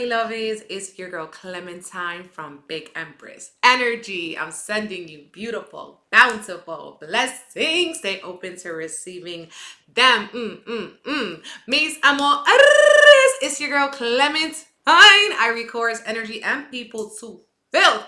lovies, it's your girl Clementine from Big Empress Energy. I'm sending you beautiful, bountiful blessings. Stay open to receiving them. Mis amores, it's your girl Clementine. I record energy and people to build.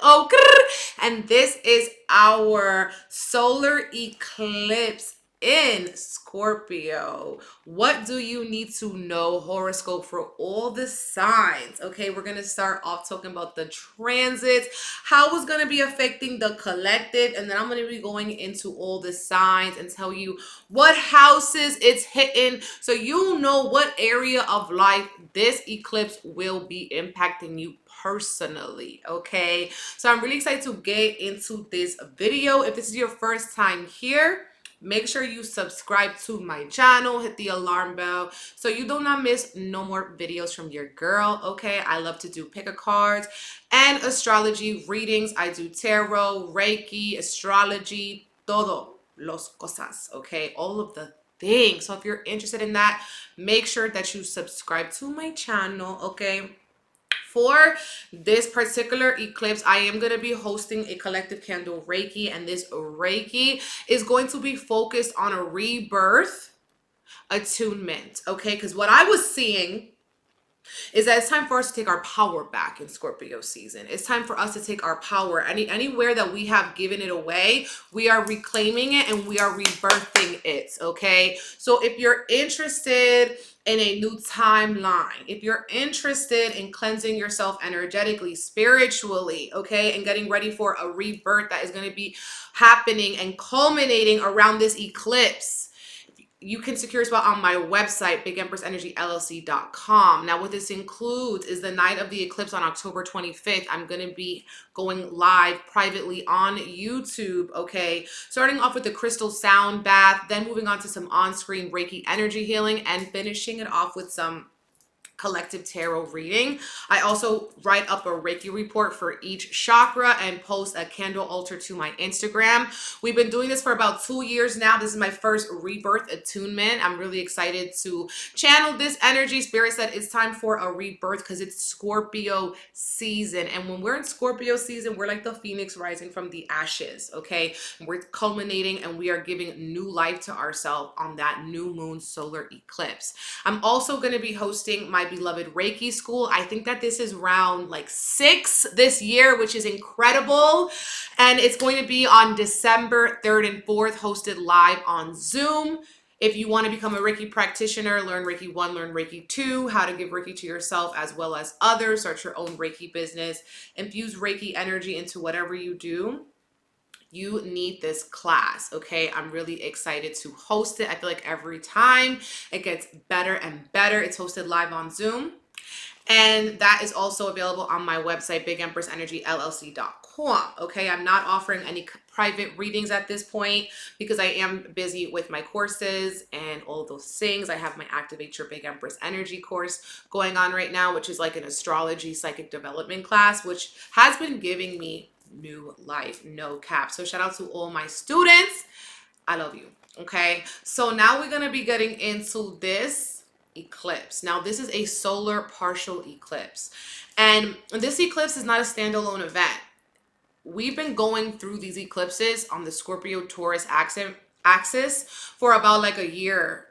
And this is our solar eclipse in Scorpio. What do you need to know horoscope for all the signs? Okay, we're gonna start off talking about the transits, how it's gonna be affecting the collective, and then I'm gonna be going into all the signs and tell you what houses it's hitting, so you know what area of life this eclipse will be impacting you personally. Okay, so I'm really excited to get into this video. If this is your first time here, make sure you subscribe to my channel, hit the alarm bell so you do not miss no more videos from your girl. Okay, I love to do pick a cards and astrology readings. I do tarot, Reiki, astrology, todo los cosas. Okay, all of the things. So if you're interested in that, make sure that you subscribe to my channel. Okay, for this particular eclipse, I am going to be hosting a collective candle Reiki, and this Reiki is going to be focused on a rebirth attunement. Okay, because what I was seeing is that it's time for us to take our power back in Scorpio season. It's time for us to take our power. Anywhere that we have given it away, we are reclaiming it and we are rebirthing it. Okay, so if you're interested in a new timeline, if you're interested in cleansing yourself energetically, spiritually, okay, and getting ready for a rebirth that is going to be happening and culminating around this eclipse, you can secure a spot on my website, BigEmpressEnergyLLC.com. Now, what this includes is the night of the eclipse on October 25th. I'm going to be going live privately on YouTube, okay? Starting off with the crystal sound bath, then moving on to some on-screen Reiki energy healing, and finishing it off with some collective tarot reading. I also write up a Reiki report for each chakra and post a candle altar to my Instagram. We've been doing this for about 2 years now. This is my first rebirth attunement. I'm really excited to channel this energy. Spirit said it's time for a rebirth because it's Scorpio season. And when we're in Scorpio season, we're like the phoenix rising from the ashes, okay? We're culminating and we are giving new life to ourselves on that new moon solar eclipse. I'm also going to be hosting my beloved Reiki school. I think that this is round like 6 this year, which is incredible. And it's going to be on December 3rd and 4th, hosted live on Zoom. If you want to become a Reiki practitioner, learn Reiki 1, learn Reiki 2, how to give Reiki to yourself as well as others, start your own Reiki business, infuse Reiki energy into whatever you do, you need this class. Okay, I'm really excited to host it. I feel like every time it gets better and better. It's hosted live on Zoom, and that is also available on my website, BigEmpressEnergyLLC.com. Okay, I'm not offering any private readings at this point because I am busy with my courses and all those things. I have my Activate Your Big Empress Energy course going on right now, which is like an astrology psychic development class, which has been giving me new life, no cap. So shout out to all my students. I love you. Okay, so now we're going to be getting into this eclipse. Now, this is a solar partial eclipse, and this eclipse is not a standalone event. We've been going through these eclipses on the Scorpio Taurus axis for about like a year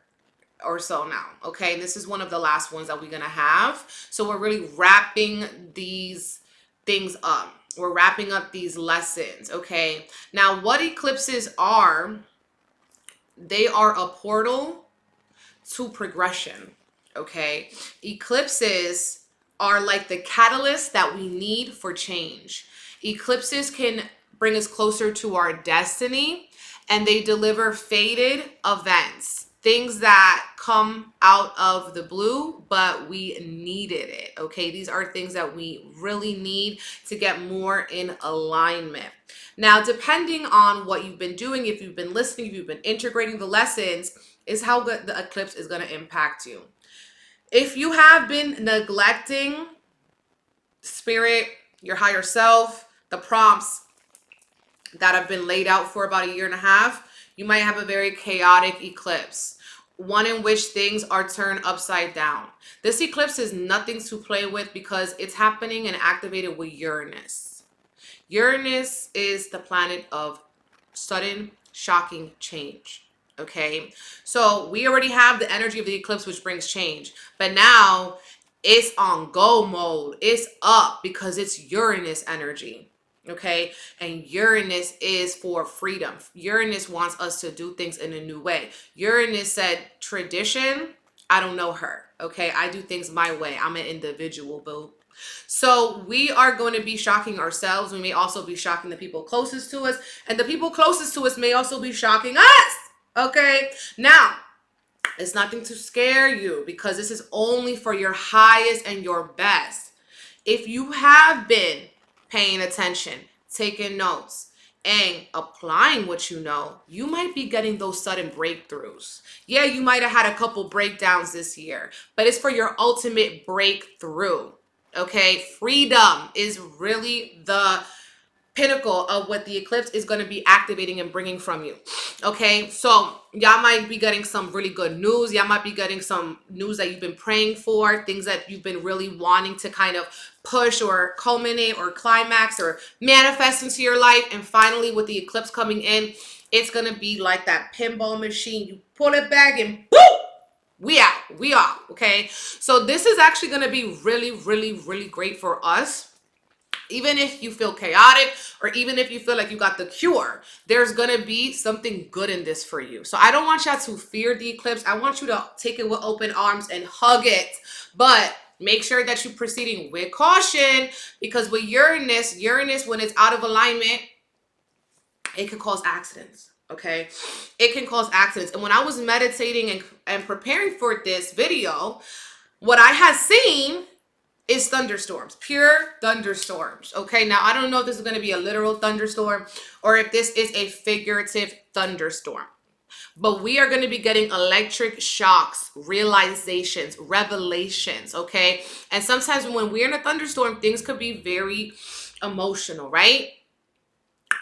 or so now. Okay, this is one of the last ones that we're going to have. So we're really wrapping these things up. We're wrapping up these lessons, okay? Now, what eclipses are, they are a portal to progression, okay? Eclipses are like the catalyst that we need for change. Eclipses can bring us closer to our destiny, and they deliver fated events. Things that come out of the blue, but we needed it, okay? These are things that we really need to get more in alignment. Now, depending on what you've been doing, if you've been listening, if you've been integrating the lessons, is how good the eclipse is going to impact you. If you have been neglecting spirit, your higher self, the prompts that have been laid out for about 1.5 years, you might have a very chaotic eclipse. one in which things are turned upside down. This eclipse is nothing to play with because it's happening and activated with Uranus. Uranus is the planet of sudden, shocking change. Okay, so we already have the energy of the eclipse, which brings change, but now it's on go mode. It's up because it's Uranus energy. Okay, and Uranus is for freedom. Uranus wants us to do things in a new way. Uranus said, tradition, I don't know her. Okay, I do things my way. I'm an individual, boo. So we are going to be shocking ourselves. We may also be shocking the people closest to us, and the people closest to us may also be shocking us. Okay, now it's nothing to scare you because this is only for your highest and your best. If you have been paying attention, taking notes, and applying what you know, you might be getting those sudden breakthroughs. Yeah, you might have had a couple breakdowns this year, but it's for your ultimate breakthrough. Okay, freedom is really the pinnacle of what the eclipse is going to be activating and bringing from you. Okay, so y'all might be getting some really good news. Y'all might be getting some news that you've been praying for, things that you've been really wanting to kind of push or culminate or climax or manifest into your life. And finally, with the eclipse coming in, it's going to be like that pinball machine. You pull it back and boom, we out. Okay, so this is actually going to be really, really, really great for us. Even if you feel chaotic or even if you feel like you got the cure, there's going to be something good in this for you. So I don't want y'all to fear the eclipse. I want you to take it with open arms and hug it. But make sure that you're proceeding with caution, because with Uranus, when it's out of alignment, it can cause accidents. Okay, it can cause accidents. And when I was meditating and preparing for this video, what I had seen is thunderstorms, pure thunderstorms. Okay, now I don't know if this is going to be a literal thunderstorm or if this is a figurative thunderstorm, but we are going to be getting electric shocks, realizations, revelations. Okay, and sometimes when we're in a thunderstorm, things could be very emotional, right?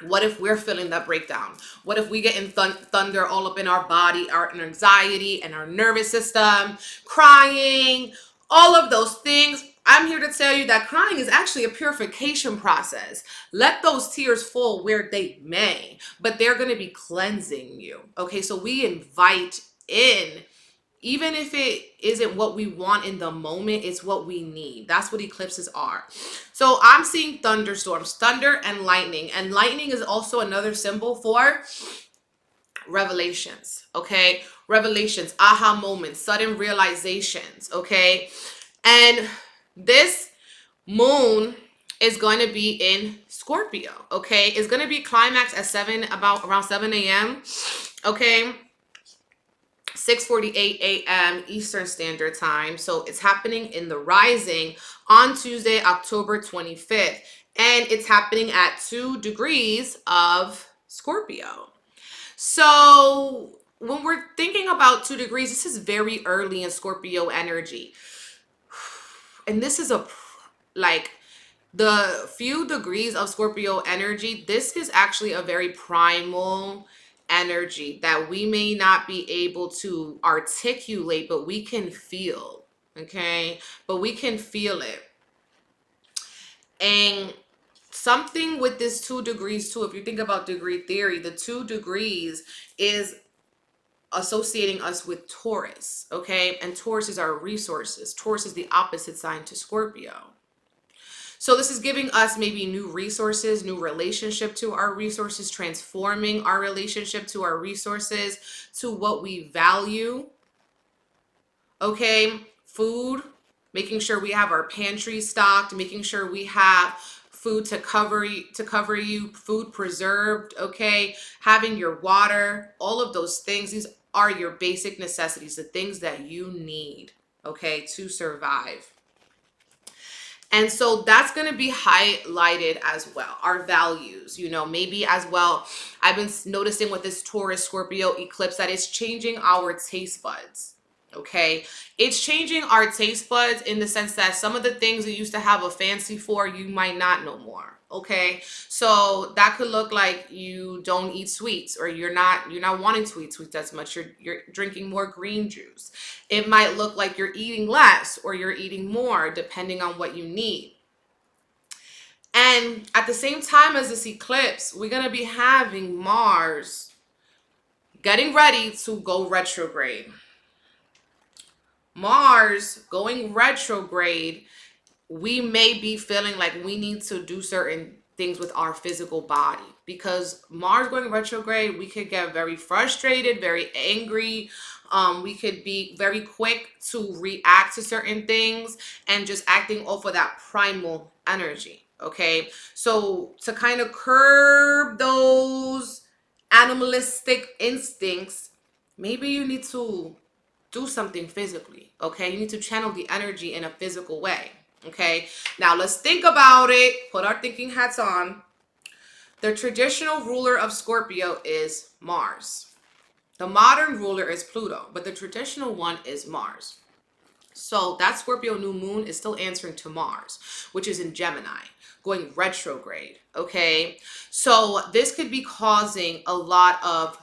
What if we're feeling that breakdown? What if we get in thunder all up in our body, our anxiety and our nervous system, crying, all of those things? I'm here to tell you that crying is actually a purification process. Let those tears fall where they may, but they're going to be cleansing you. Okay, so we invite in, even if it isn't what we want in the moment, it's what we need. That's what eclipses are. So I'm seeing thunderstorms, thunder and lightning is also another symbol for revelations. Okay, revelations, aha moments, sudden realizations. Okay, and this moon is going to be in Scorpio. Okay, it's going to be climax at around 7 a.m. Okay, 6:48 a.m. Eastern Standard Time. So it's happening in the rising on Tuesday, October 25th, and it's happening at 2 degrees of Scorpio. So when we're thinking about 2 degrees, this is very early in Scorpio energy. And this is like the few degrees of Scorpio energy, this is actually a very primal energy that we may not be able to articulate, but we can feel. Okay, but we can feel it. And something with this 2 degrees too, if you think about degree theory, the 2 degrees is associating us with Taurus. Okay, and Taurus is our resources. Taurus is the opposite sign to Scorpio. So this is giving us maybe new resources, new relationship to our resources, transforming our relationship to our resources, to what we value. Okay, food, making sure we have our pantry stocked, making sure we have food to cover you, food preserved. Okay, having your water, all of those things. These are your basic necessities, the things that you need, okay, to survive. And so that's going to be highlighted as well. Our values, you know, maybe as well. I've been noticing with this Taurus Scorpio eclipse that it's changing our taste buds. okay? It's changing our taste buds in the sense that some of the things you used to have a fancy for, you might not no more, okay? So that could look like you don't eat sweets, or you're not wanting to eat sweets as much. You're drinking more green juice. It might look like you're eating less or you're eating more, depending on what you need. And at the same time as this eclipse, we're going to be having Mars getting ready to go retrograde. Mars going retrograde, we may be feeling like we need to do certain things with our physical body, because Mars going retrograde, we could get very frustrated, very angry. We could be very quick to react to certain things and just acting off of that primal energy. Okay, so to kind of curb those animalistic instincts, maybe you need to do something physically. Okay, you need to channel the energy in a physical way. Okay, now let's think about it. Put our thinking hats on. The traditional ruler of Scorpio is Mars. The modern ruler is Pluto, but the traditional one is Mars. So that Scorpio new moon is still answering to Mars, which is in Gemini, going retrograde, okay? So this could be causing a lot of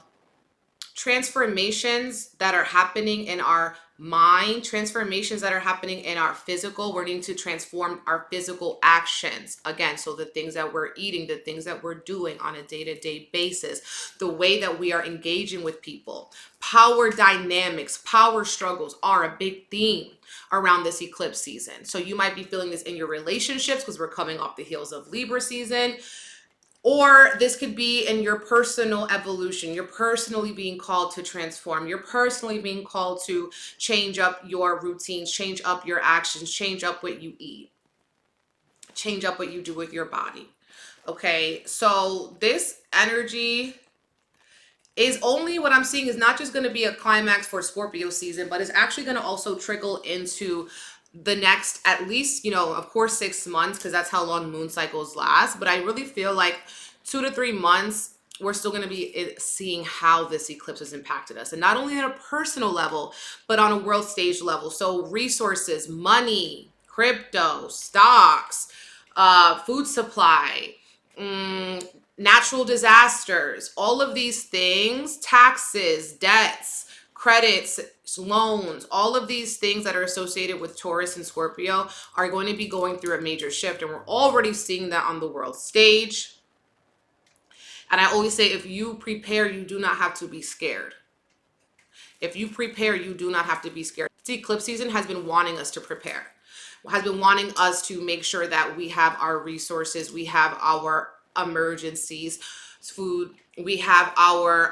transformations that are happening in our mind, transformations that are happening in our physical. We're needing to transform our physical actions again. So the things that we're eating, the things that we're doing on a day-to-day basis, the way that we are engaging with people, power dynamics, power struggles are a big theme around this eclipse season. So you might be feeling this in your relationships because we're coming off the heels of Libra season. Or this could be in your personal evolution. You're personally being called to transform. You're personally being called to change up your routines, change up your actions, change up what you eat, change up what you do with your body. Okay, so this energy is only, what I'm seeing is not just going to be a climax for Scorpio season, but it's actually going to also trickle into the next, at least, of course, 6 months, because that's how long moon cycles last. But I really feel like 2 to 3 months, we're still going to be seeing how this eclipse has impacted us. And not only on a personal level, but on a world stage level. So resources, money, crypto, stocks, food supply, natural disasters, all of these things, taxes, debts, credits, loans, all of these things that are associated with Taurus and Scorpio are going to be going through a major shift. And we're already seeing that on the world stage. And I always say, if you prepare, you do not have to be scared. If you prepare, you do not have to be scared. The eclipse season has been wanting us to prepare, has been wanting us to make sure that we have our resources, we have our emergencies, food, we have our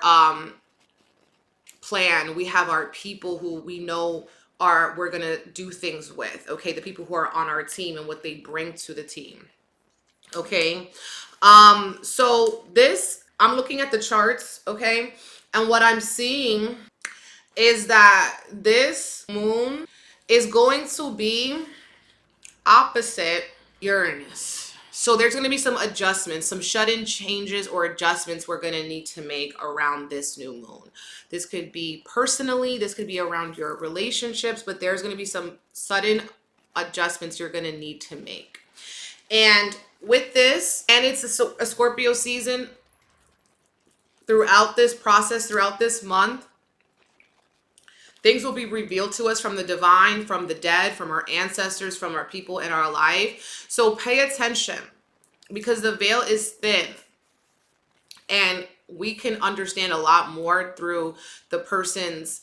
plan, we have our people who we know we're gonna do things with, okay? The people who are on our team and what they bring to the team, okay? So this, I'm looking at the charts, okay? And what I'm seeing is that this moon is going to be opposite Uranus. So there's going to be some adjustments, some shut-in changes or adjustments we're going to need to make around this new moon. This could be personally, this could be around your relationships, but there's going to be some sudden adjustments you're going to need to make. And with this, and it's a Scorpio season, throughout this process, throughout this month, things will be revealed to us from the divine, from the dead, from our ancestors, from our people in our life. So pay attention, because the veil is thin and we can understand a lot more through the person's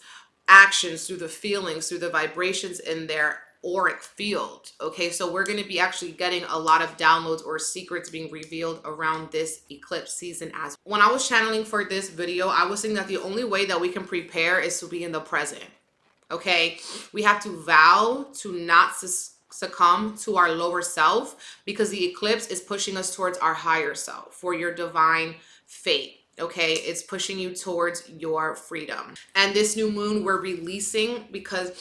actions, through the feelings, through the vibrations in their auric field. Okay, so we're going to be actually getting a lot of downloads or secrets being revealed around this eclipse season. As when I was channeling for this video, I was saying that the only way that we can prepare is to be in the present. Okay, we have to vow to not succumb to our lower self, because the eclipse is pushing us towards our higher self for your divine fate. Okay, it's pushing you towards your freedom. And this new moon we're releasing because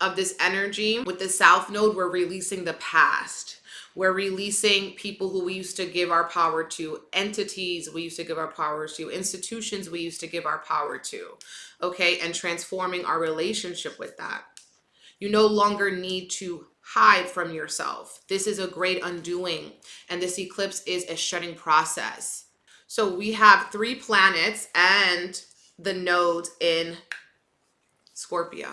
of this energy with the South Node, we're releasing the past. We're releasing people who we used to give our power to, entities we used to give our power to, institutions we used to give our power to, okay? And transforming our relationship with that. You no longer need to hide from yourself. This is a great undoing, and this eclipse is a shedding process. So we have 3 planets and the nodes in Scorpio.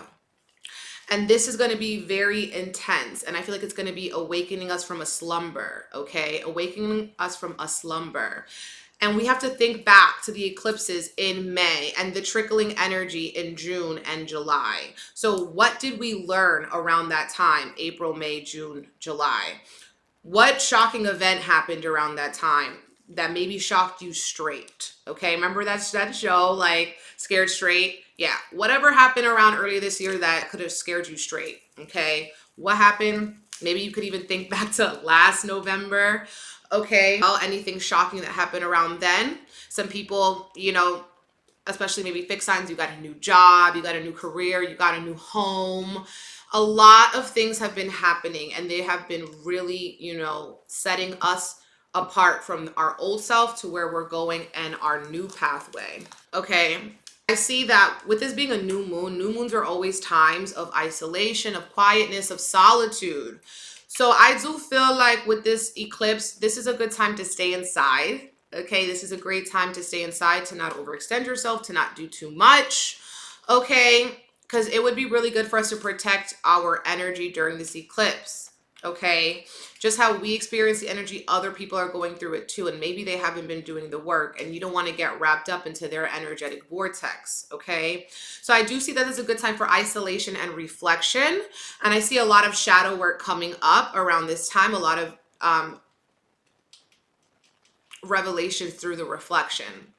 And this is going to be very intense. And I feel like it's going to be awakening us from a slumber, okay? Awakening us from a slumber. And we have to think back to the eclipses in May and the trickling energy in June and July. So what did we learn around that time? April, May, June, July. What shocking event happened around that time that maybe shocked you straight? Okay, remember that show, like Scared Straight? Yeah, whatever happened around earlier this year that could have scared you straight, okay? What happened? Maybe you could even think back to last November, okay? Well, anything shocking that happened around then. Some people, you know, especially maybe fixed signs, you got a new job, you got a new career, you got a new home. A lot of things have been happening, and they have been really, you know, setting us apart from our old self to where we're going and our new pathway, okay? I see that with this being a new moons are always times of isolation, of quietness, of solitude. So I do feel like with this eclipse, this is a good time to stay inside. Okay, this is a great time to stay inside, to not overextend yourself, to not do too much. Okay, because it would be really good for us to protect our energy during this eclipse. Okay, just how we experience the energy, other people are going through it too, and maybe they haven't been doing the work, and you don't want to get wrapped up into their energetic vortex. Okay, so I do see that as a good time for isolation and reflection, and I see a lot of shadow work coming up around this time, a lot of revelation through the reflection.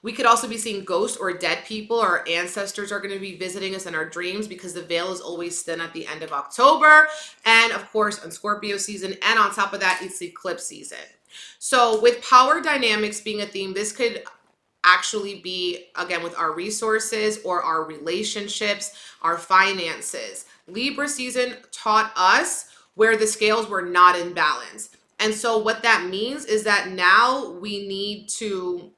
We could also be seeing ghosts or dead people. Our ancestors are going to be visiting us in our dreams because the veil is always thin at the end of October. And of course, on Scorpio season. And on top of that, it's eclipse season. So with power dynamics being a theme, this could actually be, again, with our resources or our relationships, our finances. Libra season taught us where the scales were not in balance. And so what that means is that now we need to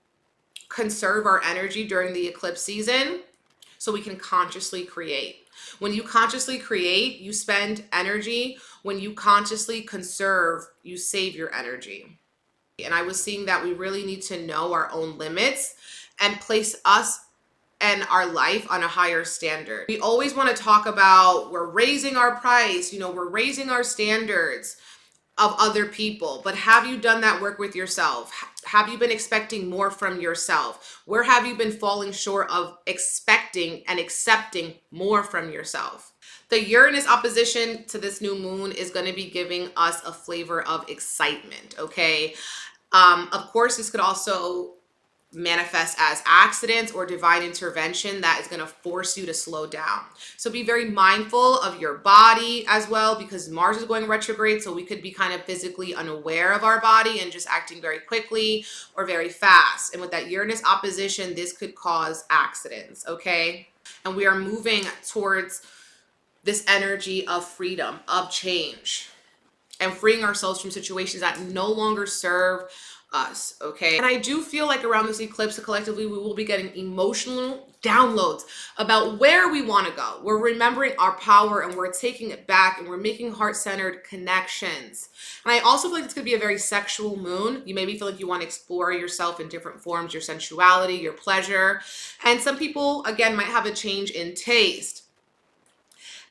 conserve our energy during the eclipse season so we can consciously create. When you consciously create, you spend energy. When you consciously conserve, you save your energy. And I was seeing that we really need to know our own limits and place us and our life on a higher standard. We always want to talk about we're raising our price, you know, we're raising our standards of other people, but have you done that work with yourself? Have you been expecting more from yourself? Where have you been falling short of expecting and accepting more from yourself? The Uranus opposition to this new moon is going to be giving us a flavor of excitement, okay? Of course, this could also manifest as accidents or divine intervention that is going to force you to slow down. So be very mindful of your body as well, because Mars is going retrograde, so we could be kind of physically unaware of our body and just acting very quickly or very fast. And with that Uranus opposition, this could cause accidents, okay? And we are moving towards this energy of freedom, of change, and freeing ourselves from situations that no longer serve us, okay? And I do feel like around this eclipse, collectively, we will be getting emotional downloads about where we want to go. We're remembering our power and we're taking it back and we're making heart-centered connections. And I also feel like this could be a very sexual moon. You maybe feel like you want to explore yourself in different forms, your sensuality, your pleasure. And some people, again, might have a change in taste.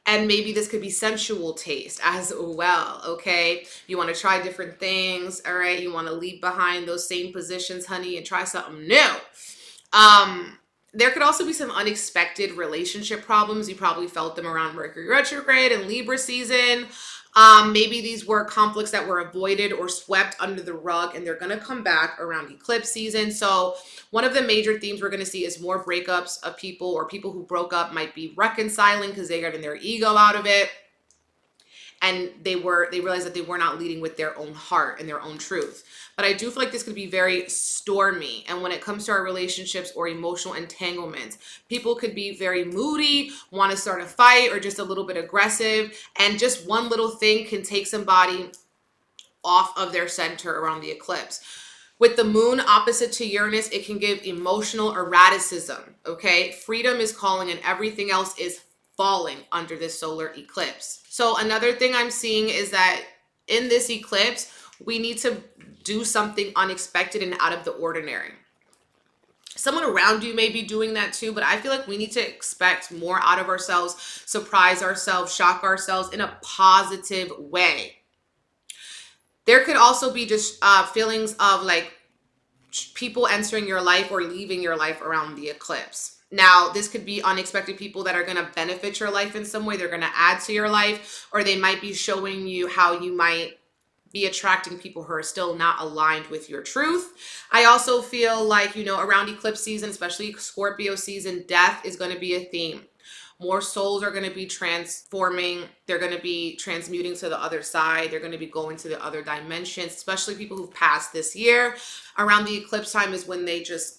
And maybe this could be sensual taste as well, okay? You want to try different things, all right? You want to leave behind those same positions, honey, and try something new. There could also be some unexpected relationship problems. You probably felt them around Mercury retrograde and Libra season. Maybe these were conflicts that were avoided or swept under the rug, and they're going to come back around eclipse season. So one of the major themes we're going to see is more breakups of people, or people who broke up might be reconciling because they're getting their ego out of it. and they realized that they were not leading with their own heart and their own truth. But I do feel like this could be very stormy. And when it comes to our relationships or emotional entanglements, people could be very moody, want to start a fight, or just a little bit aggressive. And just one little thing can take somebody off of their center around the eclipse. With the moon opposite to Uranus, it can give emotional erraticism, okay? Freedom is calling and everything else is falling under this solar eclipse. So another thing I'm seeing is that in this eclipse, we need to do something unexpected and out of the ordinary. Someone around you may be doing that too, but I feel like we need to expect more out of ourselves, surprise ourselves, shock ourselves in a positive way. There could also be just feelings of like people entering your life or leaving your life around the eclipse. Now, this could be unexpected people that are going to benefit your life in some way. They're going to add to your life, or they might be showing you how you might be attracting people who are still not aligned with your truth. I also feel like, you know, around eclipse season, especially Scorpio season, death is going to be a theme. More souls are going to be transforming. They're going to be transmuting to the other side. They're going to be going to the other dimensions, especially people who've passed this year. Around the eclipse time is when they just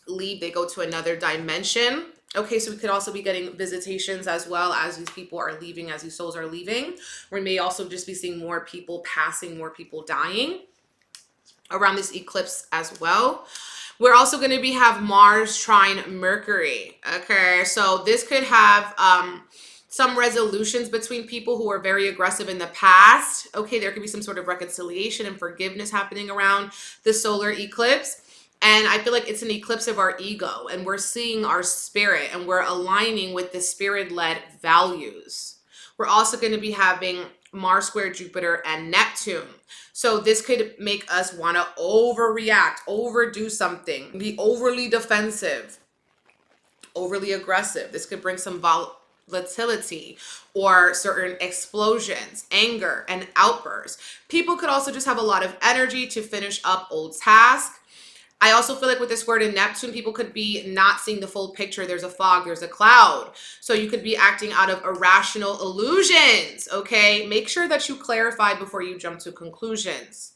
leave. They go to another dimension. Okay, so we could also be getting visitations as well as these people are leaving, as these souls are leaving. We may also just be seeing more people passing, more people dying around this eclipse as well. We're also going to have Mars trine Mercury. Okay, so this could have some resolutions between people who were very aggressive in the past. Okay, there could be some sort of reconciliation and forgiveness happening around the solar eclipse. And I feel like it's an eclipse of our ego, and we're seeing our spirit, and we're aligning with the spirit-led values. We're also going to be having Mars square Jupiter and Neptune. So this could make us want to overreact, overdo something, be overly defensive, overly aggressive. This could bring some volatility or certain explosions, anger, and outbursts. People could also just have a lot of energy to finish up old tasks. I also feel like with this square in Neptune, people could be not seeing the full picture. There's a fog, there's a cloud. So you could be acting out of irrational illusions, okay? Make sure that you clarify before you jump to conclusions.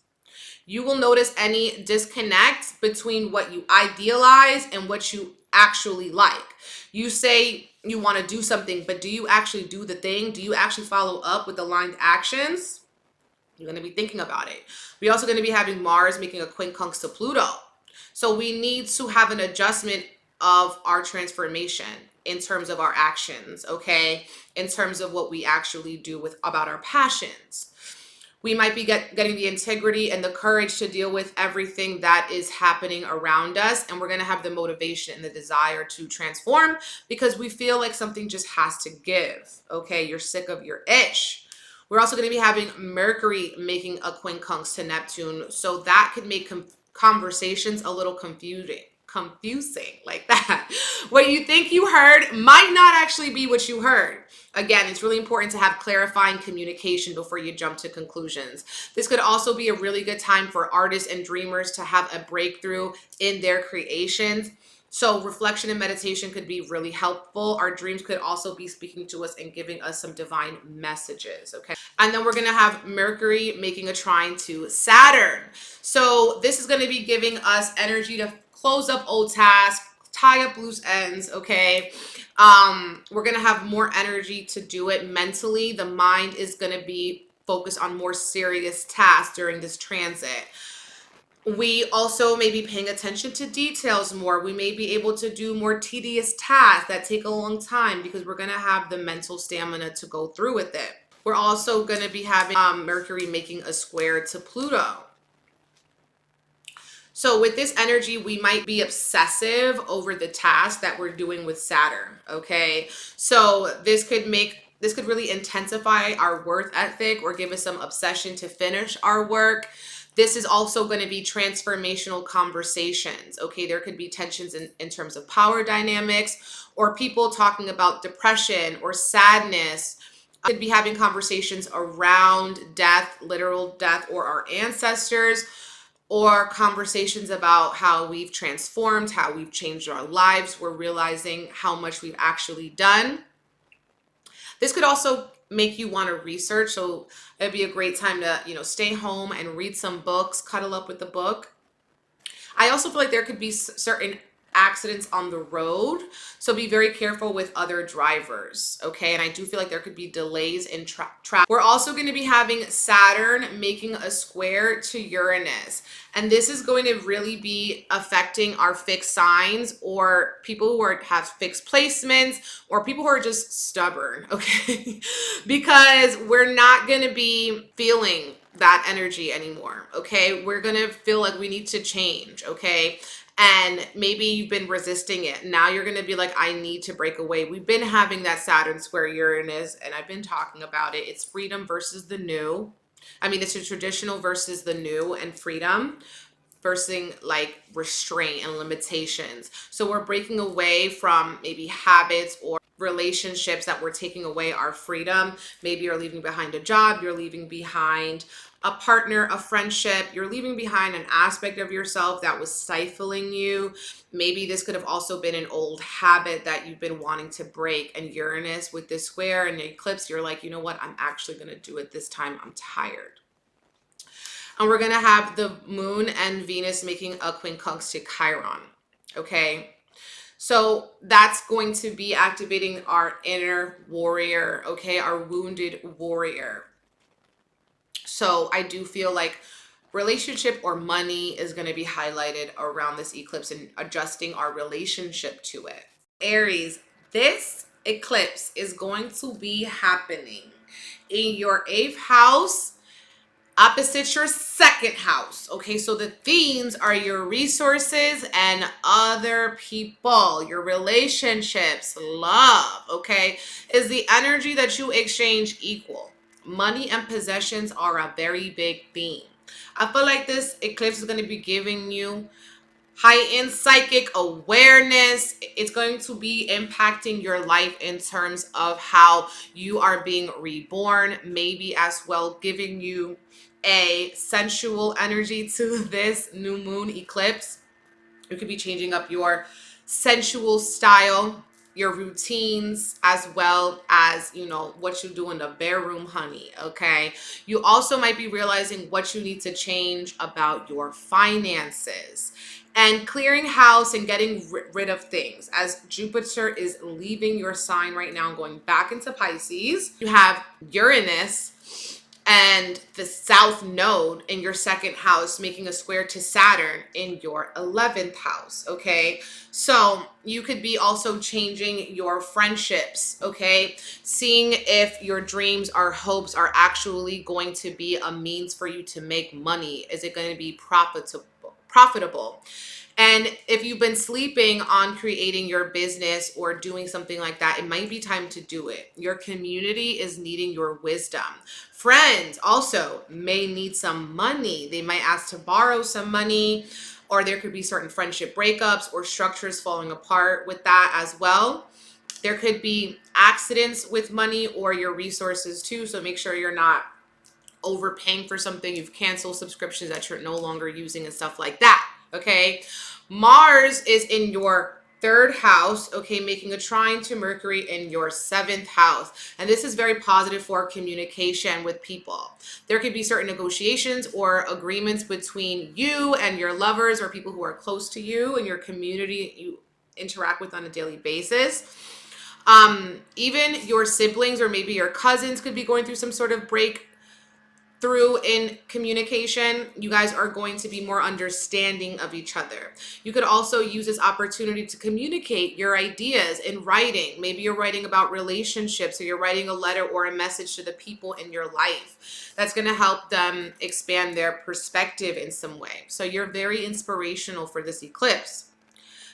You will notice any disconnect between what you idealize and what you actually like. You say you want to do something, but do you actually do the thing? Do you actually follow up with aligned actions? You're going to be thinking about it. We're also going to be having Mars making a quincunx to Pluto. So we need to have an adjustment of our transformation in terms of our actions, okay? In terms of what we actually do about our passions. We might be getting the integrity and the courage to deal with everything that is happening around us. And we're going to have the motivation and the desire to transform because we feel like something just has to give, okay? You're sick of your itch. We're also going to be having Mercury making a quincunx to Neptune. So that could make conversations a little confusing like that. What you think you heard might not actually be what you heard. Again, it's really important to have clarifying communication before you jump to conclusions. This could also be a really good time for artists and dreamers to have a breakthrough in their creations. So reflection and meditation could be really helpful. Our dreams could also be speaking to us and giving us some divine messages, okay? And then we're going to have Mercury making a trine to Saturn. So this is going to be giving us energy to close up old tasks, tie up loose ends, okay? We're going to have more energy to do it mentally. The mind is going to be focused on more serious tasks during this transit. We also may be paying attention to details more. We may be able to do more tedious tasks that take a long time because we're going to have the mental stamina to go through with it. We're also going to be having Mercury making a square to Pluto. So with this energy, we might be obsessive over the task that we're doing with Saturn, okay? So this could really intensify our work ethic or give us some obsession to finish our work. This is also going to be transformational conversations, okay? There could be tensions in terms of power dynamics or people talking about depression or sadness. Could be having conversations around death, literal death, or our ancestors, or conversations about how we've transformed, how we've changed our lives. We're realizing how much we've actually done. This could also make you want to research. So it'd be a great time to, you know, stay home and read some books, cuddle up with the book. I also feel like there could be certain accidents on the road, so be very careful with other drivers, okay? And I do feel like there could be delays in travel. We're also going to be having Saturn making a square to Uranus, and this is going to really be affecting our fixed signs, or people who have fixed placements, or people who are just stubborn, okay? Because we're not going to be feeling that energy anymore, okay? We're gonna feel like we need to change, okay? And maybe you've been resisting it. Now you're gonna be like, I need to break away. We've been having that Saturn square Uranus, and I've been talking about it. It's freedom versus the new. I mean, it's a traditional versus the new, and freedom versus like restraint and limitations. So we're breaking away from maybe habits or relationships that were taking away our freedom. Maybe you're leaving behind a job, you're leaving behind a partner, a friendship, you're leaving behind an aspect of yourself that was stifling you. Maybe this could have also been an old habit that you've been wanting to break. And Uranus with this square and the eclipse, you're like, you know what? I'm actually going to do it this time. I'm tired. And we're going to have the moon and Venus making a quincunx to Chiron. Okay. So that's going to be activating our inner warrior. Okay. Our wounded warrior. So I do feel like relationship or money is going to be highlighted around this eclipse and adjusting our relationship to it. Aries, this eclipse is going to be happening in your 8th house, opposite your 2nd house. Okay, so the themes are your resources and other people, your relationships, love, okay, is the energy that you exchange equal. Money and possessions are a very big theme. I feel like this eclipse is going to be giving you heightened psychic awareness. It's going to be impacting your life in terms of how you are being reborn, maybe as well giving you a sensual energy to this new moon eclipse. You could be changing up your sensual style, your routines, as well as, you know, what you do in the bedroom, honey, okay? You also might be realizing what you need to change about your finances and clearing house and getting rid of things, as Jupiter is leaving your sign right now and going back into Pisces. You have Uranus and the South Node in your 2nd house making a square to Saturn in your 11th house, okay? So you could be also changing your friendships, okay? Seeing if your dreams or hopes are actually going to be a means for you to make money. Is it going to be profitable? And if you've been sleeping on creating your business or doing something like that, it might be time to do it. Your community is needing your wisdom. Friends also may need some money. They might ask to borrow some money, or there could be certain friendship breakups or structures falling apart with that as well. There could be accidents with money or your resources too. So make sure you're not overpaying for something. You've canceled subscriptions that you're no longer using and stuff like that. Okay, Mars is in your 3rd house, okay, making a trine to Mercury in your 7th house. And this is very positive for communication with people. There could be certain negotiations or agreements between you and your lovers or people who are close to you and your community you interact with on a daily basis. Even your siblings or maybe your cousins could be going through some sort of breakthrough in communication. You guys are going to be more understanding of each other. You could also use this opportunity to communicate your ideas in writing. Maybe you're writing about relationships, or you're writing a letter or a message to the people in your life. That's going to help them expand their perspective in some way. So you're very inspirational for this eclipse.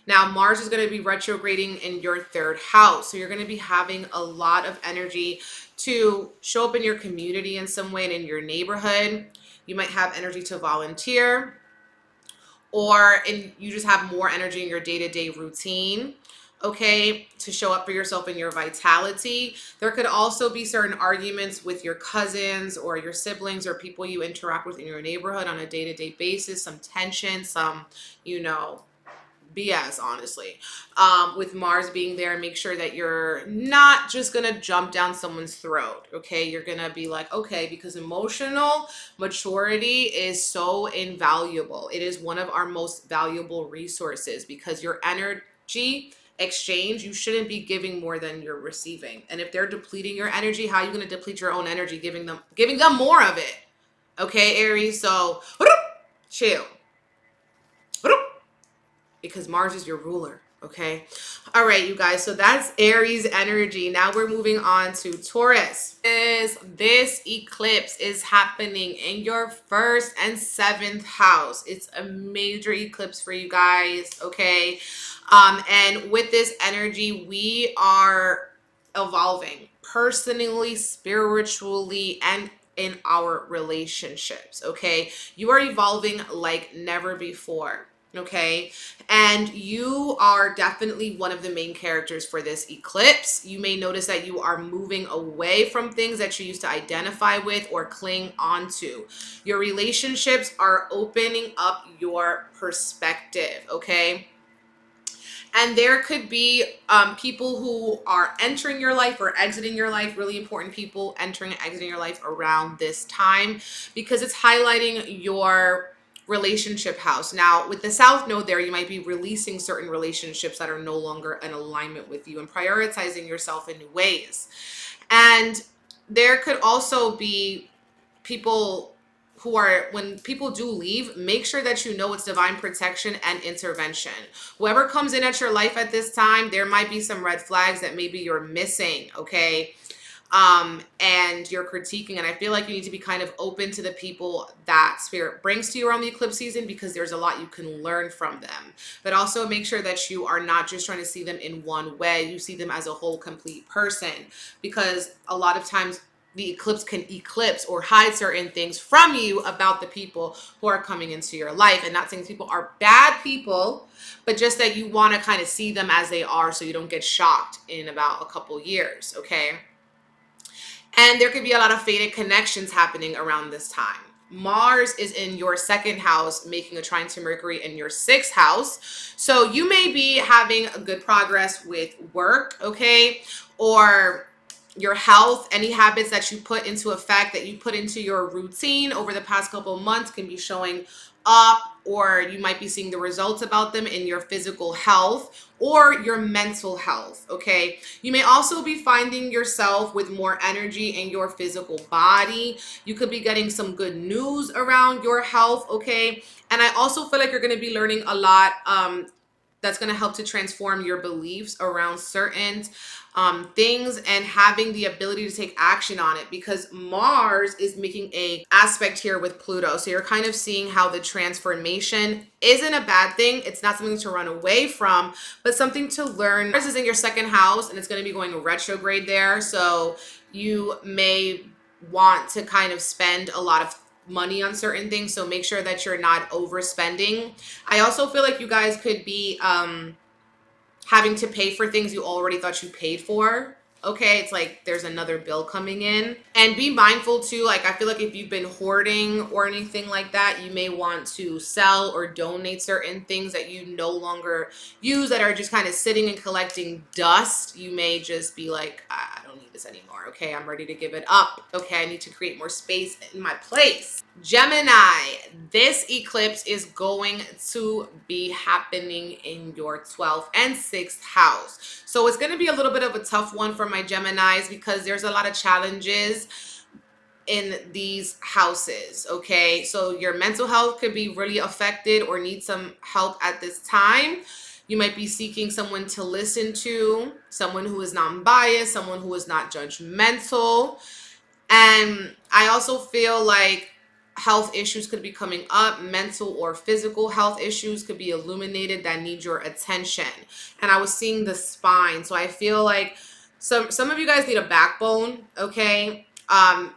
Now, Mars is going to be retrograding in your 3rd house. So you're going to be having a lot of energy to show up in your community in some way and in your neighborhood. You might have energy to volunteer, or you just have more energy in your day-to-day routine, okay, to show up for yourself and your vitality. There could also be certain arguments with your cousins or your siblings or people you interact with in your neighborhood on a day-to-day basis, some tension, some, you know, BS, honestly. With Mars being there, make sure that you're not just gonna jump down someone's throat, okay? You're gonna be like, okay, because emotional maturity is so invaluable. It is one of our most valuable resources because your energy exchange, you shouldn't be giving more than you're receiving. And if they're depleting your energy, how are you gonna deplete your own energy? Giving them more of it. Okay, Aries, so chill. Because Mars is your ruler, okay? All right, you guys, so that's Aries energy. Now we're moving on to Taurus. This eclipse is happening in your 1st and 7th house. It's a major eclipse for you guys, okay? And with this energy, we are evolving personally, spiritually, and in our relationships, okay? You are evolving like never before. Okay, and you are definitely one of the main characters for this eclipse. You may notice that you are moving away from things that you used to identify with or cling onto. Your relationships are opening up your perspective, okay? And there could be people who are entering your life or exiting your life, really important people entering and exiting your life around this time because it's highlighting your relationship house. Now, with the South Node there, you might be releasing certain relationships that are no longer in alignment with you and prioritizing yourself in new ways. And there could also be people who are, when people do leave, make sure that you know it's divine protection and intervention. Whoever comes in at your life at this time, there might be some red flags that maybe you're missing, okay? And you're critiquing, and I feel like you need to be kind of open to the people that spirit brings to you around the eclipse season because there's a lot you can learn from them. But also make sure that you are not just trying to see them in one way. You see them as a whole complete person, because a lot of times the eclipse can eclipse or hide certain things from you about the people who are coming into your life. And not saying people are bad people, but just that you want to kind of see them as they are so you don't get shocked in about a couple years, okay? And there could be a lot of fated connections happening around this time. Mars is in your 2nd house, making a trine to Mercury in your 6th house. So you may be having a good progress with work, okay? Or your health, any habits that you put into effect, that you put into your routine over the past couple of months can be showing up, or you might be seeing the results about them in your physical health or your mental health, okay? You may also be finding yourself with more energy in your physical body. You could be getting some good news around your health, okay? And I also feel like you're going to be learning a lot that's going to help to transform your beliefs around certain things and having the ability to take action on it, because Mars is making a aspect here with Pluto. So you're kind of seeing how the transformation isn't a bad thing. It's not something to run away from, but something to learn. Mars is in your 2nd house and it's going to be going retrograde there. So you may want to kind of spend a lot of money on certain things, so make sure that you're not overspending. I also feel like you guys could be having to pay for things you already thought you paid for. Okay, it's like there's another bill coming in. And be mindful too, like I feel like if you've been hoarding or anything like that, you may want to sell or donate certain things that you no longer use, that are just kind of sitting and collecting dust. You may just be like, I don't need this anymore. Okay, I'm ready to give it up. Okay, I need to create more space in my place. Gemini, this eclipse is going to be happening in your 12th and 6th house. So it's going to be a little bit of a tough one for my Geminis because there's a lot of challenges in these houses, okay? So your mental health could be really affected or need some help at this time. You might be seeking someone to listen to, someone who is non-biased, someone who is not judgmental. And I also feel like health issues could be coming up. Mental or physical health issues could be illuminated that need your attention. And I was seeing the spine. So I feel like some of you guys need a backbone, okay?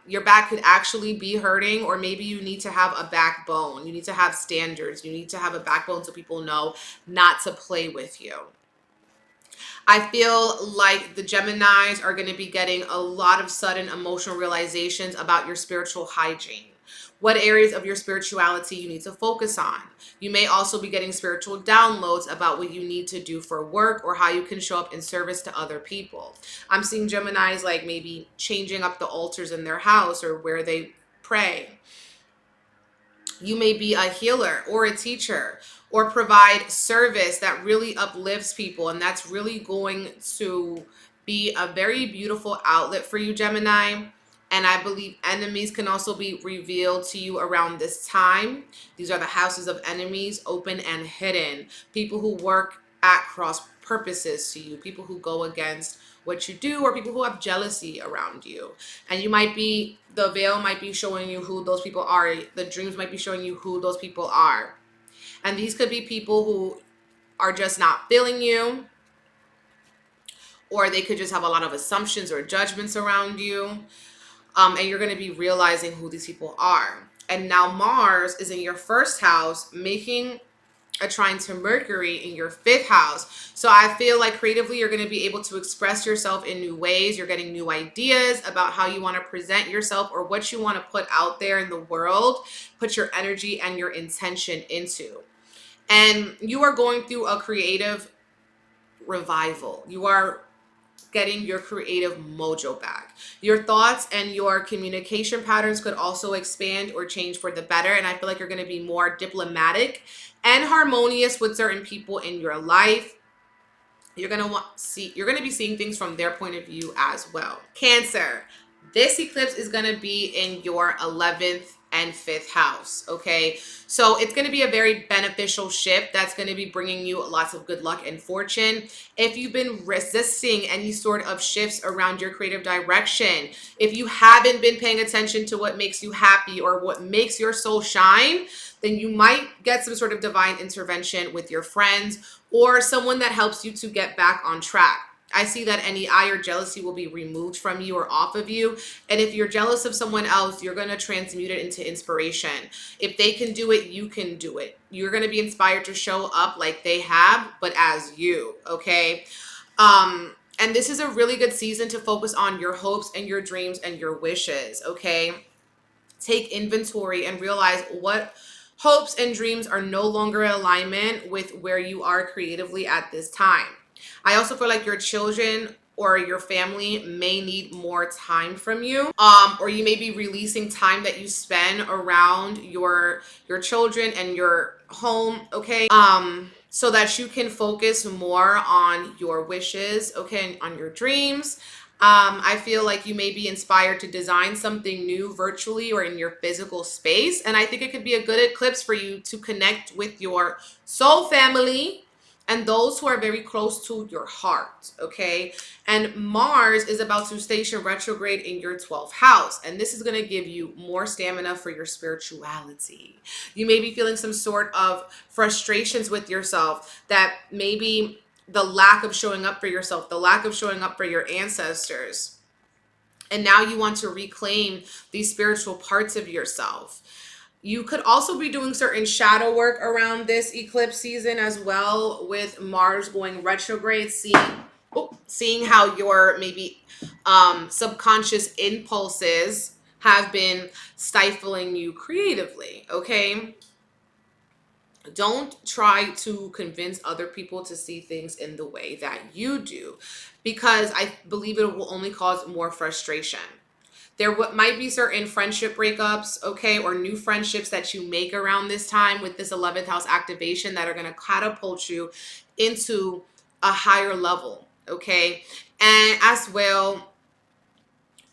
Your back could actually be hurting, or maybe you need to have a backbone. You need to have standards. You need to have a backbone so people know not to play with you. I feel like the Geminis are going to be getting a lot of sudden emotional realizations about your spiritual hygiene. what areas of your spirituality you need to focus on. You may also be getting spiritual downloads about what you need to do for work or how you can show up in service to other people. I'm seeing Geminis like maybe changing up the altars in their house or where they pray. You may be a healer or a teacher or provide service that really uplifts people, and that's really going to be a very beautiful outlet for you, Gemini. And I believe enemies can also be revealed to you around this time. These are the houses of enemies, open and hidden. People who work at cross purposes to you, people who go against what you do, or people who have jealousy around you. And you might be, the veil might be showing you who those people are. The dreams might be showing you who those people are. And these could be people who are just not feeling you, or they could just have a lot of assumptions or judgments around you. And you're going to be realizing who these people are. And now Mars is in your first house, making a trine to Mercury in your fifth house. So I feel like creatively you're going to be able to express yourself in new ways. You're getting new ideas about how you want to present yourself or what you want to put out there in the world, put your energy and your intention into. And you are going through a creative revival. You are getting your creative mojo back. Your thoughts and your communication patterns could also expand or change for the better. And I feel like you're going to be more diplomatic and harmonious with certain people in your life. You're going to be seeing things from their point of view as well. Cancer. This eclipse is going to be in your 11th and 5th house, okay? So it's going to be a very beneficial shift that's going to be bringing you lots of good luck and fortune. If you've been resisting any sort of shifts around your creative direction, if you haven't been paying attention to what makes you happy or what makes your soul shine, then you might get some sort of divine intervention with your friends or someone that helps you to get back on track. I see that any eye or jealousy will be removed from you or off of you. And if you're jealous of someone else, you're going to transmute it into inspiration. If they can do it, you can do it. You're going to be inspired to show up like they have, but as you, okay? And this is a really good season to focus on your hopes and your dreams and your wishes, okay? Take inventory and realize what hopes and dreams are no longer in alignment with where you are creatively at this time. I also feel like your children or your family may need more time from you, or you may be releasing time that you spend around your children and your home, okay? So that you can focus more on your wishes, okay, on your dreams. I feel like you may be inspired to design something new virtually or in your physical space. And I think it could be a good eclipse for you to connect with your soul family and those who are very close to your heart, okay? And Mars is about to station retrograde in your 12th house, and this is going to give you more stamina for your spirituality. You may be feeling some sort of frustrations with yourself, that maybe the lack of showing up for yourself, the lack of showing up for your ancestors. And now you want to reclaim these spiritual parts of yourself. You could also be doing certain shadow work around this eclipse season as well, with Mars going retrograde, seeing how your maybe subconscious impulses have been stifling you creatively, okay? Don't try to convince other people to see things in the way that you do, because I believe it will only cause more frustration. There might be certain friendship breakups, okay, or new friendships that you make around this time with this 11th house activation that are going to catapult you into a higher level, okay? And as well,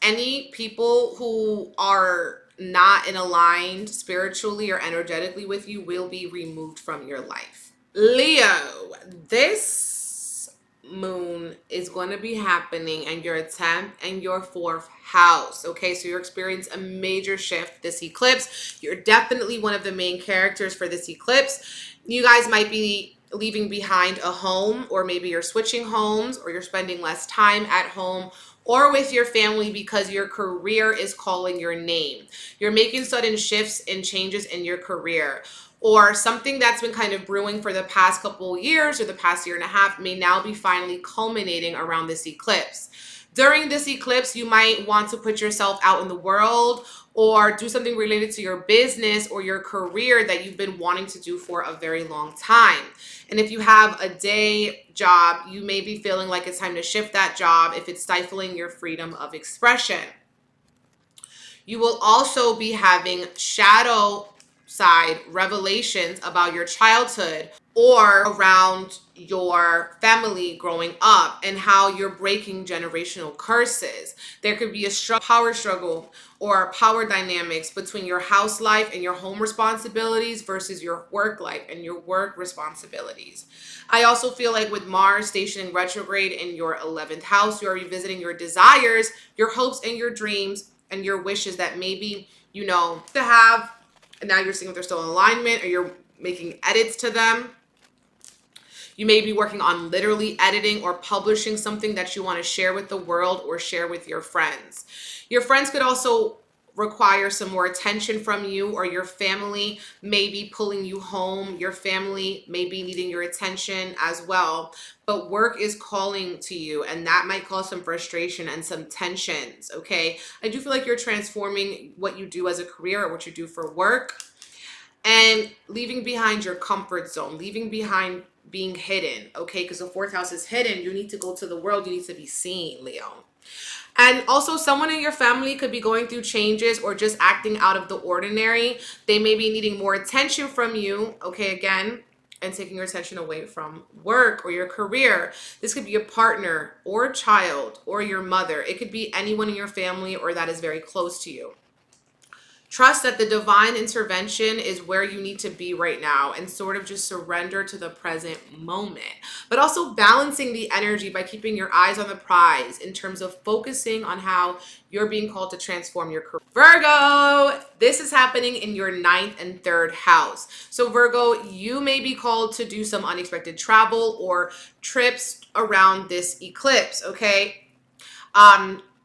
any people who are not in aligned spiritually or energetically with you will be removed from your life. Leo, this moon is going to be happening in your 10th and your 4th house, okay? So you're experiencing a major shift this eclipse. You're definitely one of the main characters for this eclipse. You guys might be leaving behind a home, or maybe you're switching homes, or you're spending less time at home or with your family because your career is calling your name. You're making sudden shifts and changes in your career, or something that's been kind of brewing for the past couple years or the past year and a half may now be finally culminating around this eclipse. During this eclipse, you might want to put yourself out in the world, or do something related to your business or your career that you've been wanting to do for a very long time. And if you have a day job, you may be feeling like it's time to shift that job if it's stifling your freedom of expression. You will also be having shadow side revelations about your childhood or around your family growing up and how you're breaking generational curses. There could be a power struggle or power dynamics between your house life and your home responsibilities versus your work life and your work responsibilities. I also feel like with Mars stationing retrograde in your 11th house, you are revisiting your desires, your hopes, and your dreams and your wishes that maybe, you know, to have, and now you're seeing if they're still in alignment or you're making edits to them. You may be working on literally editing or publishing something that you want to share with the world or share with your friends. Your friends could also require some more attention from you, or your family may be pulling you home. Your family may be needing your attention as well, but work is calling to you, and that might cause some frustration and some tensions, okay? I do feel like you're transforming what you do as a career or what you do for work and leaving behind your comfort zone, leaving behind being hidden, okay? Because the 4th house is hidden. You need to go to the world. You need to be seen, Leo. And also someone in your family could be going through changes or just acting out of the ordinary. They may be needing more attention from you, okay, again, and taking your attention away from work or your career. This could be a partner or a child or your mother. It could be anyone in your family or that is very close to you. Trust that the divine intervention is where you need to be right now and sort of just surrender to the present moment. But also balancing the energy by keeping your eyes on the prize in terms of focusing on how you're being called to transform your career. Virgo, this is happening in your 9th and 3rd house. So Virgo, you may be called to do some unexpected travel or trips around this eclipse, okay?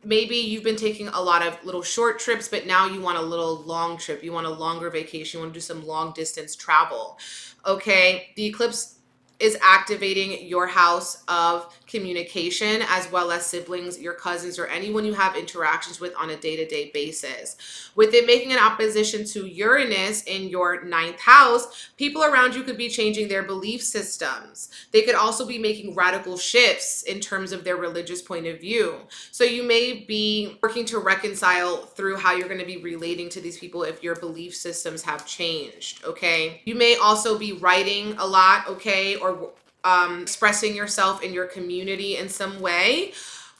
Maybe you've been taking a lot of little short trips, but now you want a little long trip. You want a longer vacation. You want to do some long distance travel. Okay. The eclipse is activating your house of communication, as well as siblings, your cousins, or anyone you have interactions with on a day-to-day basis. With it making an opposition to Uranus in your 9th house, people around you could be changing their belief systems. They could also be making radical shifts in terms of their religious point of view. So you may be working to reconcile through how you're going to be relating to these people if your belief systems have changed, okay? You may also be writing a lot, okay, or expressing yourself in your community in some way,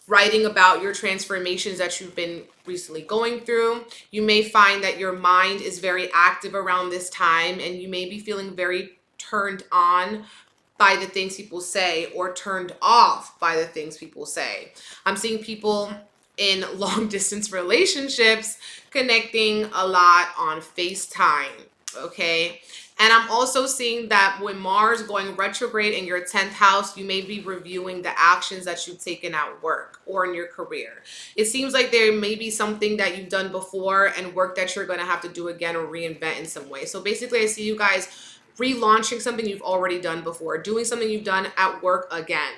writing about your transformations that you've been recently going through. You may find that your mind is very active around this time, and you may be feeling very turned on by the things people say or turned off by the things people say. I'm seeing people in long distance relationships connecting a lot on FaceTime, okay? And I'm also seeing that when Mars going retrograde in your 10th house, you may be reviewing the actions that you've taken at work or in your career. It seems like there may be something that you've done before and work that you're going to have to do again or reinvent in some way. So basically, I see you guys relaunching something you've already done before, doing something you've done at work again.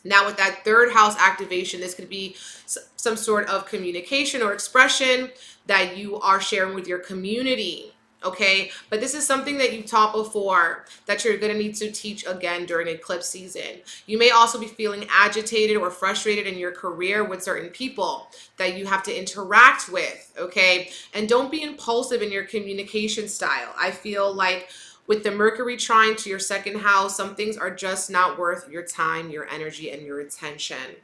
Now with that 3rd house activation, this could be some sort of communication or expression that you are sharing with your community. Okay, but this is something that you taught before that you're going to need to teach again during eclipse season. You may also be feeling agitated or frustrated in your career with certain people that you have to interact with, okay? And don't be impulsive in your communication style. I feel like with the Mercury trine to your 2nd house, some things are just not worth your time, your energy, and your attention.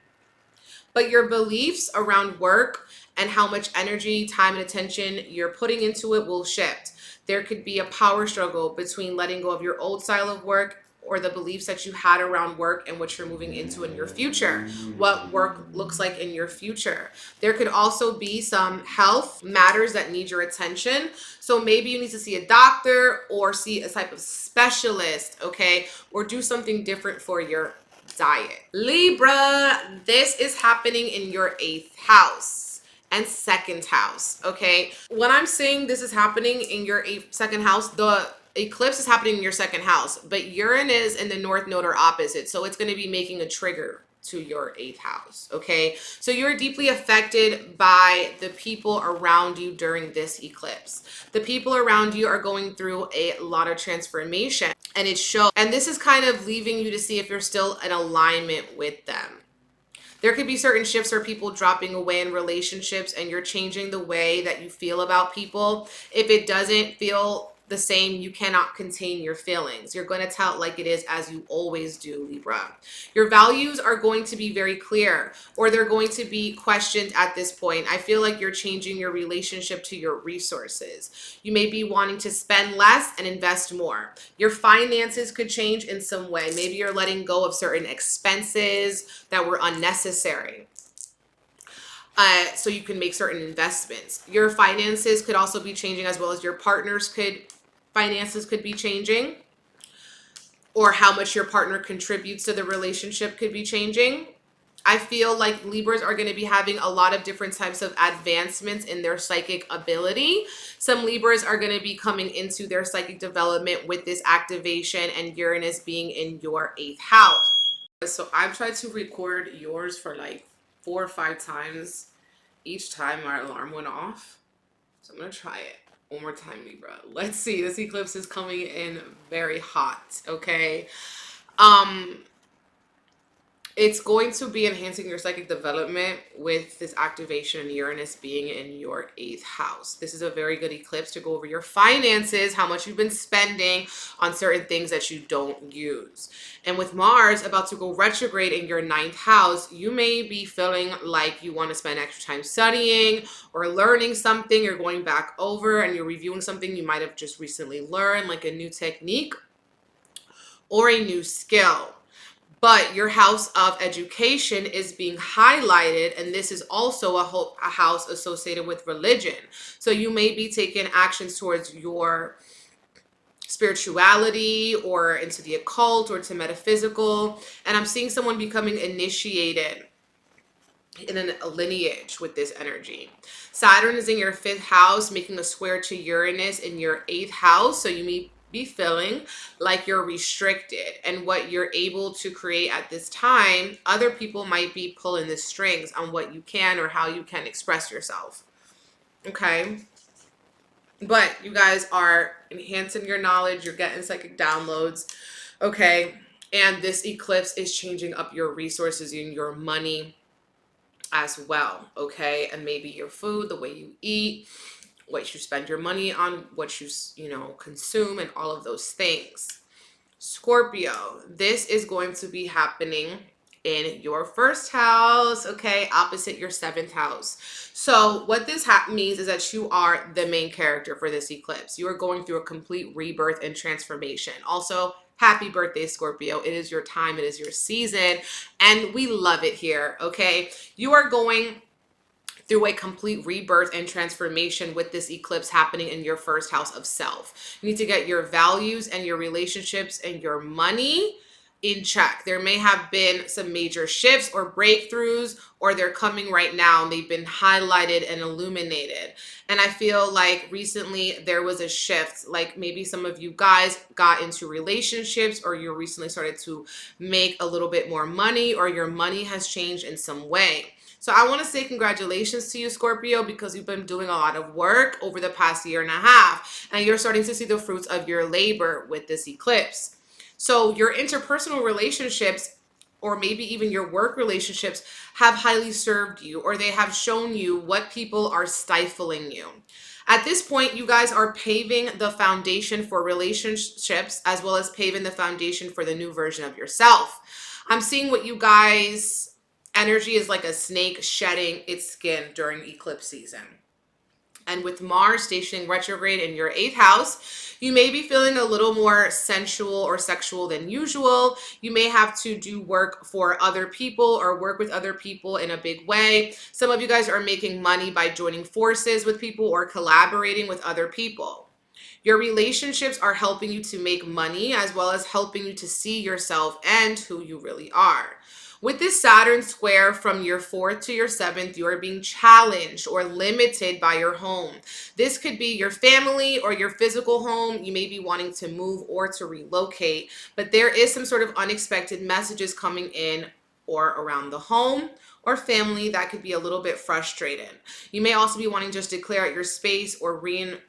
But your beliefs around work and how much energy, time, and attention you're putting into it will shift. There could be a power struggle between letting go of your old style of work or the beliefs that you had around work and what you're moving into in your future, what work looks like in your future. There could also be some health matters that need your attention. So maybe you need to see a doctor or see a type of specialist, okay, or do something different for your diet. Libra, this is happening in your 8th house and 2nd house, okay? When I'm saying this is happening in your 2nd house, the eclipse is happening in your 2nd house, but Uranus and the North Node are opposite, so it's going to be making a trigger to your 8th house, okay? So you're deeply affected by the people around you during this eclipse. The people around you are going through a lot of transformation, and it shows. And this is kind of leaving you to see if you're still in alignment with them. There could be certain shifts or people dropping away in relationships, and you're changing the way that you feel about people. If it doesn't feel the same, you cannot contain your feelings. You're going to tell it like it is, as you always do, Libra. Your values are going to be very clear, or they're going to be questioned at this point. I feel like you're changing your relationship to your resources. You may be wanting to spend less and invest more. Your finances could change in some way. Maybe you're letting go of certain expenses that were unnecessary, so you can make certain investments. Your finances could also be changing, as well as your partner's finances could be changing, or how much your partner contributes to the relationship could be changing. I feel like Libras are going to be having a lot of different types of advancements in their psychic ability. Some Libras are going to be coming into their psychic development with this activation and Uranus being in your 8th house. So I've tried to record yours for like 4 or 5 times. Each time my alarm went off. So I'm going to try it one more time, Libra. Let's see. This eclipse is coming in very hot, okay? It's going to be enhancing your psychic development with this activation and Uranus being in your 8th house. This is a very good eclipse to go over your finances, how much you've been spending on certain things that you don't use. And with Mars about to go retrograde in your 9th house, you may be feeling like you want to spend extra time studying or learning something. You're going back over and you're reviewing something you might have just recently learned, like a new technique or a new skill. But your house of education is being highlighted, and this is also a house associated with religion. So you may be taking actions towards your spirituality or into the occult or to metaphysical. And I'm seeing someone becoming initiated in a lineage with this energy. Saturn is in your 5th house, making a square to Uranus in your 8th house. So you may be feeling like you're restricted, and what you're able to create at this time, other people might be pulling the strings on what you can or how you can express yourself, okay? But you guys are enhancing your knowledge, you're getting psychic downloads, okay? And this eclipse is changing up your resources and your money as well, okay? And maybe your food, the way you eat, what you spend your money on, what you consume, and all of those things. Scorpio, this is going to be happening in your 1st house, okay, opposite your 7th house. So what this means is that you are the main character for this eclipse. You are going through a complete rebirth and transformation. Also, happy birthday, Scorpio. It is your time, it is your season, and we love it here, okay? You are going through a complete rebirth and transformation with this eclipse happening in your 1st house of self. You need to get your values and your relationships and your money in check. There may have been some major shifts or breakthroughs, or they're coming right now and they've been highlighted and illuminated. And I feel like recently there was a shift, like maybe some of you guys got into relationships, or you recently started to make a little bit more money, or your money has changed in some way. So I want to say congratulations to you, Scorpio, because you've been doing a lot of work over the past 1.5 years, and you're starting to see the fruits of your labor with this eclipse. So your interpersonal relationships, or maybe even your work relationships, have highly served you, or they have shown you what people are stifling you. At this point, you guys are paving the foundation for relationships, as well as paving the foundation for the new version of yourself. I'm seeing what you guys... energy is like a snake shedding its skin during eclipse season. And with Mars stationing retrograde in your 8th house, you may be feeling a little more sensual or sexual than usual. You may have to do work for other people or work with other people in a big way. Some of you guys are making money by joining forces with people or collaborating with other people. Your relationships are helping you to make money, as well as helping you to see yourself and who you really are. With this Saturn square from your 4th to your 7th, you are being challenged or limited by your home. This could be your family or your physical home. You may be wanting to move or to relocate, but there is some sort of unexpected messages coming in or around the home or family that could be a little bit frustrating. You may also be wanting to just declare out your space or reinvent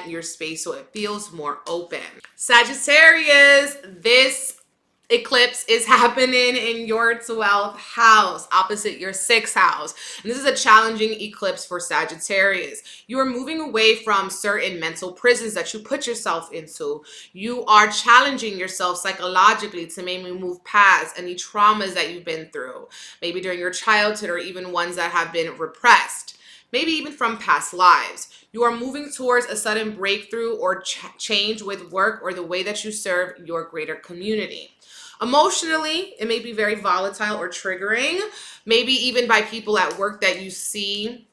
your space so it feels more open. Sagittarius, this eclipse is happening in your 12th house, opposite your 6th house. And this is a challenging eclipse for Sagittarius. You are moving away from certain mental prisons that you put yourself into. You are challenging yourself psychologically to maybe move past any traumas that you've been through, maybe during your childhood or even ones that have been repressed, maybe even from past lives. You are moving towards a sudden breakthrough or change with work or the way that you serve your greater community. Emotionally, it may be very volatile or triggering, maybe even by people at work that you see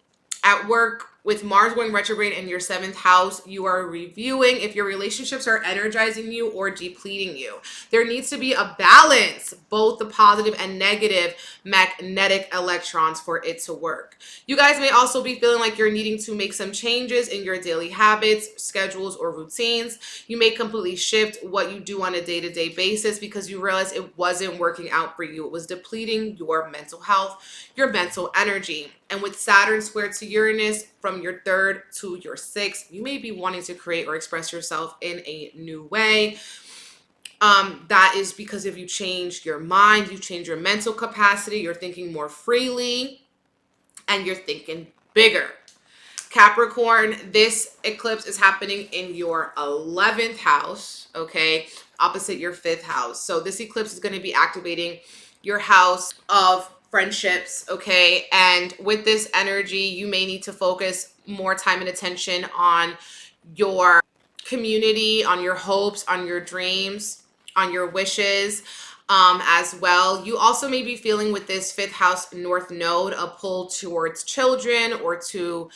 at work. With Mars going retrograde in your 7th house, you are reviewing if your relationships are energizing you or depleting you. There needs to be a balance, both the positive and negative magnetic electrons, for it to work. You guys may also be feeling like you're needing to make some changes in your daily habits, schedules, or routines. You may completely shift what you do on a day-to-day basis because you realize it wasn't working out for you. It was depleting your mental health, your mental energy. And with Saturn squared to Uranus from your 3rd to your 6th, you may be wanting to create or express yourself in a new way. That is because if you change your mind, you change your mental capacity, you're thinking more freely, and you're thinking bigger. Capricorn, this eclipse is happening in your 11th house, okay, opposite your 5th house. So this eclipse is going to be activating your house of friendships, okay? And with this energy, you may need to focus more time and attention on your community, on your hopes, on your dreams, on your wishes as well. You also may be feeling with this 5th house North Node a pull towards children or to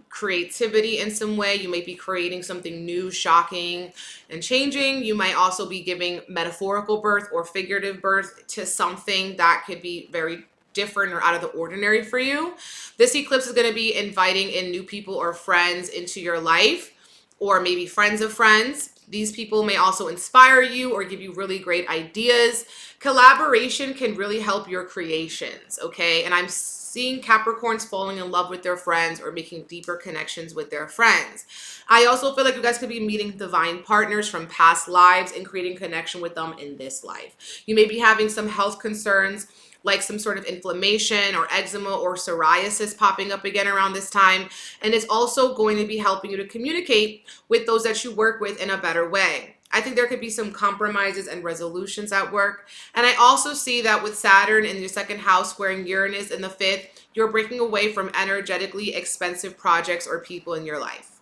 creativity in some way. You may be creating something new, shocking, and changing. You might also be giving metaphorical birth or figurative birth to something that could be very different or out of the ordinary for you. This eclipse is going to be inviting in new people or friends into your life, or maybe friends of friends. These people may also inspire you or give you really great ideas. Collaboration can really help your creations, okay? And I'm seeing Capricorns falling in love with their friends or making deeper connections with their friends. I also feel like you guys could be meeting divine partners from past lives and creating connection with them in this life. You may be having some health concerns, like some sort of inflammation or eczema or psoriasis popping up again around this time. And it's also going to be helping you to communicate with those that you work with in a better way. I think there could be some compromises and resolutions at work. And I also see that with Saturn in your 2nd house squaring Uranus in the 5th, you're breaking away from energetically expensive projects or people in your life.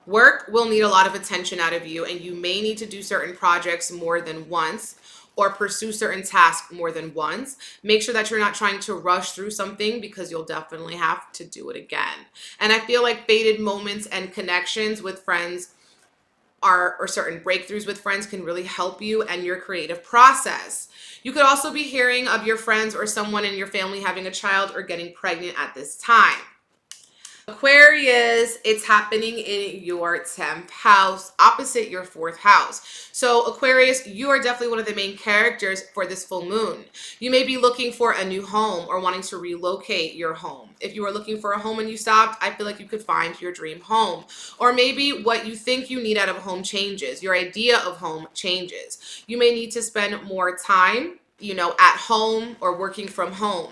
Work will need a lot of attention out of you, and you may need to do certain projects more than once or pursue certain tasks more than once. Make sure that you're not trying to rush through something because you'll definitely have to do it again. And I feel like fated moments and connections with friends or certain breakthroughs with friends can really help you and your creative process. You could also be hearing of your friends or someone in your family having a child or getting pregnant at this time. Aquarius, it's happening in your 10th house, opposite your 4th house. So Aquarius, you are definitely one of the main characters for this full moon. You may be looking for a new home or wanting to relocate your home. If you are looking for a home and you stopped, I feel like you could find your dream home. Or maybe what you think you need out of a home changes. Your idea of home changes. You may need to spend more time, at home or working from home.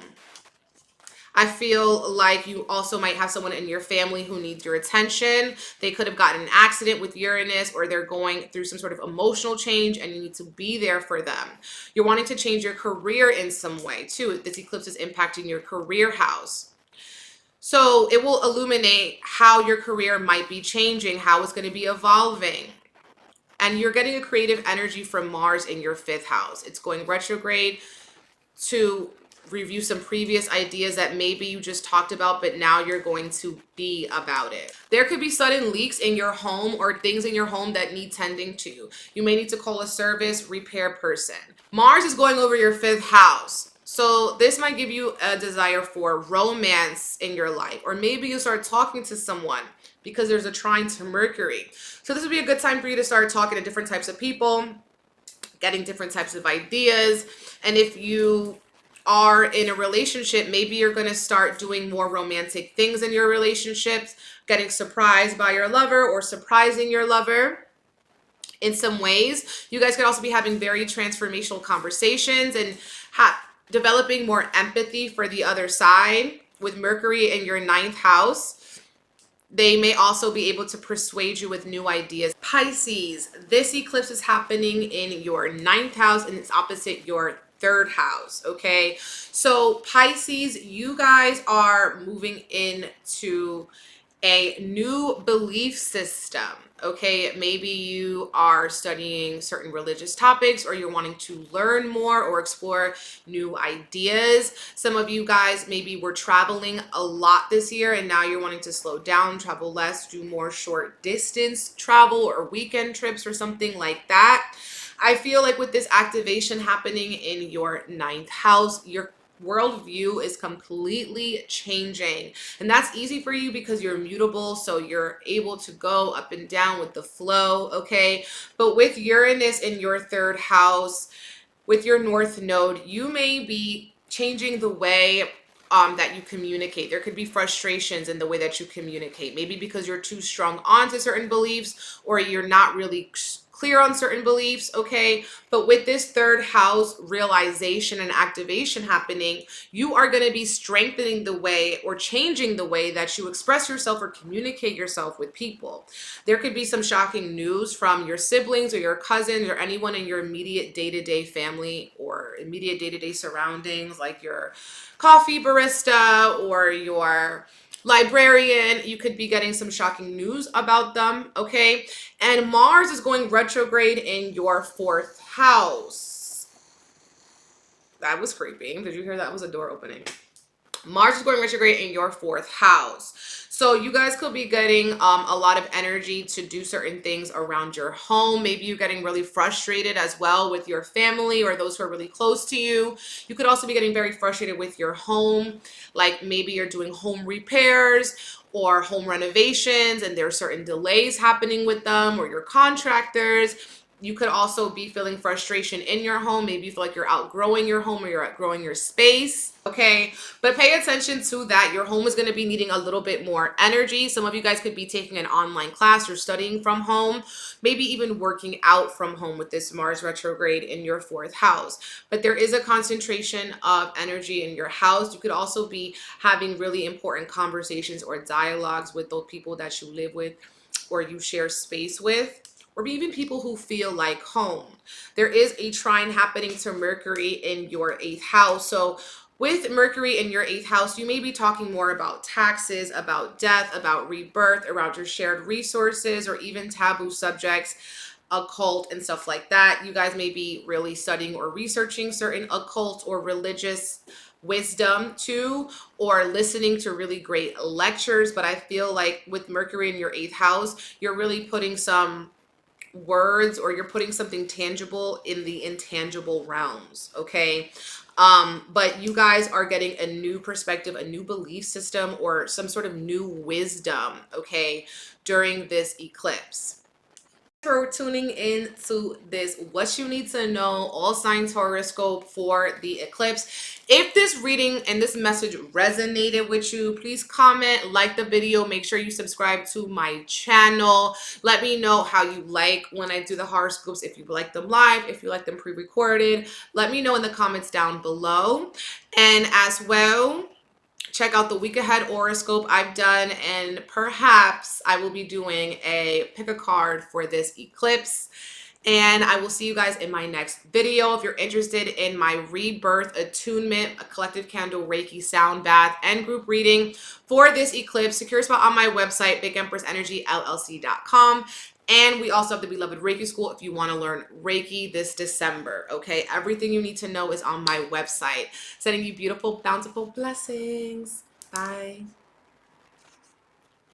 I feel like you also might have someone in your family who needs your attention. They could have gotten an accident with Uranus, or they're going through some sort of emotional change and you need to be there for them. You're wanting to change your career in some way too. This eclipse is impacting your career house. So it will illuminate how your career might be changing, how it's going to be evolving. And you're getting a creative energy from Mars in your 5th house. It's going retrograde to review some previous ideas that maybe you just talked about, but now you're going to be about it. There could be sudden leaks in your home or things in your home that need tending to. You may need to call a service repair person. Mars is going over your 5th house. So this might give you a desire for romance in your life, or maybe you start talking to someone because there's a trine to Mercury. So this would be a good time for you to start talking to different types of people, getting different types of ideas. And if you are in a relationship, maybe you're going to start doing more romantic things in your relationships, getting surprised by your lover or surprising your lover in some ways. You guys could also be having very transformational conversations and developing more empathy for the other side. With Mercury in your 9th house, they may also be able to persuade you with new ideas. Pisces, this eclipse is happening in your 9th house and it's opposite your 3rd house, okay? So Pisces, you guys are moving into a new belief system, okay? Maybe you are studying certain religious topics, or you're wanting to learn more or explore new ideas. Some of you guys maybe were traveling a lot this year and now you're wanting to slow down, travel less, do more short distance travel or weekend trips or something like that. I feel like with this activation happening in your 9th house, your worldview is completely changing, and that's easy for you because you're mutable, so you're able to go up and down with the flow, okay? But with Uranus in your 3rd house, with your North Node, you may be changing the way that you communicate. There could be frustrations in the way that you communicate, maybe because you're too strong onto certain beliefs or you're not really clear on certain beliefs, okay? But with this 3rd house realization and activation happening, you are going to be strengthening the way or changing the way that you express yourself or communicate yourself with people. There could be some shocking news from your siblings or your cousins or anyone in your immediate day-to-day family or immediate day-to-day surroundings, like your coffee barista or your librarian. You could be getting some shocking news about them, okay? And Mars is going retrograde in your 4th house. That was creepy. Did you hear that? Was a door opening. Mars is going retrograde in your 4th house. So you guys could be getting a lot of energy to do certain things around your home. Maybe you're getting really frustrated as well with your family or those who are really close to you. You could also be getting very frustrated with your home. Like maybe you're doing home repairs or home renovations and there are certain delays happening with them, or your contractors. You could also be feeling frustration in your home. Maybe you feel like you're outgrowing your home or you're outgrowing your space, okay? But pay attention to that. Your home is going to be needing a little bit more energy. Some of you guys could be taking an online class or studying from home, maybe even working out from home with this Mars retrograde in your 4th house. But there is a concentration of energy in your house. You could also be having really important conversations or dialogues with those people that you live with or you share space with, or even people who feel like home. There is a trine happening to Mercury in your 8th house. So with Mercury in your 8th house, you may be talking more about taxes, about death, about rebirth, around your shared resources, or even taboo subjects, occult and stuff like that. You guys may be really studying or researching certain occult or religious wisdom too, or listening to really great lectures. But I feel like with Mercury in your 8th house, you're really putting some words, or you're putting something tangible in the intangible realms, okay? But you guys are getting a new perspective, a new belief system, or some sort of new wisdom, okay, during this eclipse. For tuning in to this What You Need to Know All Signs horoscope for the eclipse. If this reading and this message resonated with you, please comment, like the video, make sure you subscribe to my channel. Let me know how you like when I do the horoscopes, if you like them live, if you like them pre-recorded. Let me know in the comments down below. And as well, check out the week ahead horoscope I've done, and perhaps I will be doing a pick a card for this eclipse. And I will see you guys in my next video. If you're interested in my rebirth attunement, a collective candle Reiki sound bath and group reading for this eclipse, secure spot on my website, BigEmpressEnergyLLC.com. And we also have the Beloved Reiki School if you want to learn Reiki this December, okay? Everything you need to know is on my website. Sending you beautiful, bountiful blessings. Bye.